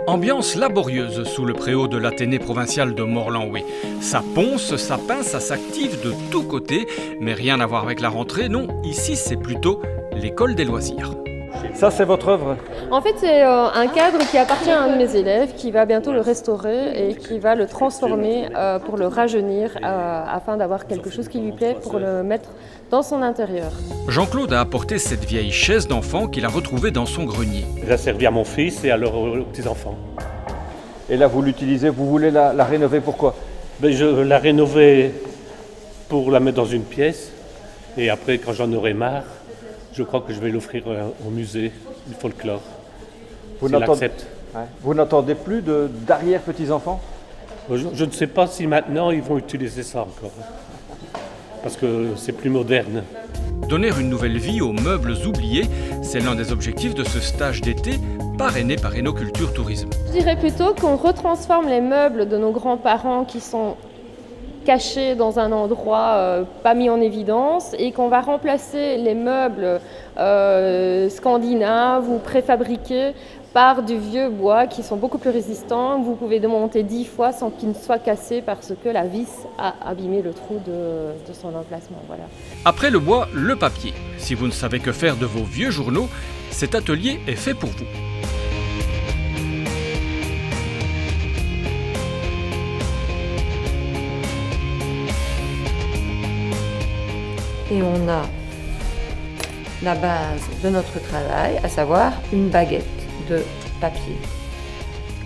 Ambiance laborieuse sous le préau de l'Athénée provincial de Morlan-Oué. Ça ponce, ça pince, ça s'active de tous côtés, mais rien à voir avec la rentrée, non, ici c'est plutôt l'école des loisirs. Ça, c'est votre œuvre? En fait, c'est un cadre qui appartient à un de mes élèves qui va bientôt le restaurer et qui va le transformer pour le rajeunir afin d'avoir quelque chose qui lui plaît pour le mettre dans son intérieur. Jean-Claude a apporté cette vieille chaise d'enfant qu'il a retrouvée dans son grenier. Elle a servi à mon fils et à leurs petits-enfants. Et là, vous l'utilisez, vous voulez la rénover, pourquoi? Je la rénovais pour la mettre dans une pièce et après, quand j'en aurai marre, je crois que je vais l'offrir au musée du folklore. S'il accepte. Vous n'entendez plus d'arrière-petits-enfants? Je ne sais pas si maintenant ils vont utiliser ça encore, parce que c'est plus moderne. Donner une nouvelle vie aux meubles oubliés, c'est l'un des objectifs de ce stage d'été parrainé par Enoculture Tourisme. Je dirais plutôt qu'on retransforme les meubles de nos grands-parents qui sont cachés dans un endroit pas mis en évidence et qu'on va remplacer les meubles scandinaves ou préfabriqués par du vieux bois qui sont beaucoup plus résistants. Vous pouvez démonter 10 fois sans qu'ils ne soient cassés parce que la vis a abîmé le trou de son emplacement. Voilà. Après le bois, le papier. Si vous ne savez que faire de vos vieux journaux, cet atelier est fait pour vous. Et on a la base de notre travail, à savoir une baguette de papier.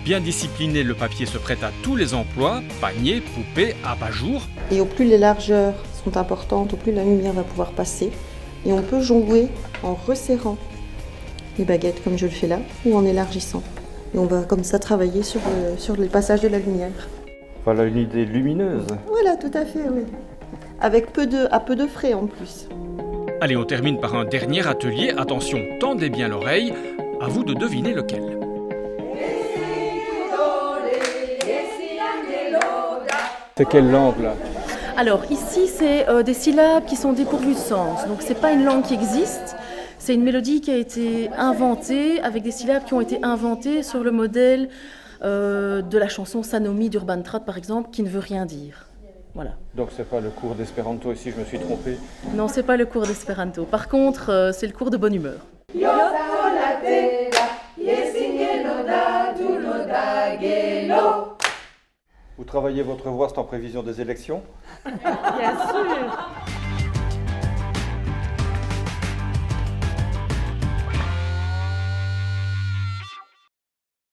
Bien discipliné, le papier se prête à tous les emplois, paniers, poupées, abat-jour. Et au plus les largeurs sont importantes, au plus la lumière va pouvoir passer. Et on peut jongler en resserrant les baguettes comme je le fais là, ou en élargissant. Et on va comme ça travailler sur le passage de la lumière. Voilà une idée lumineuse. Voilà, tout à fait, oui. Avec peu de frais en plus. Allez, on termine par un dernier atelier. Attention, tendez bien l'oreille. À vous de deviner lequel. C'est quelle langue là? Alors ici, c'est des syllabes qui sont dépourvues de sens. Donc c'est pas une langue qui existe. C'est une mélodie qui a été inventée avec des syllabes qui ont été inventées sur le modèle de la chanson Sanomi d'Urban Trad par exemple, qui ne veut rien dire. Voilà. Donc c'est pas le cours d'espéranto ici, je me suis trompé. Non, c'est pas le cours d'espéranto. Par contre, c'est le cours de bonne humeur. Vous travaillez votre voix, c'est en prévision des élections? Bien sûr.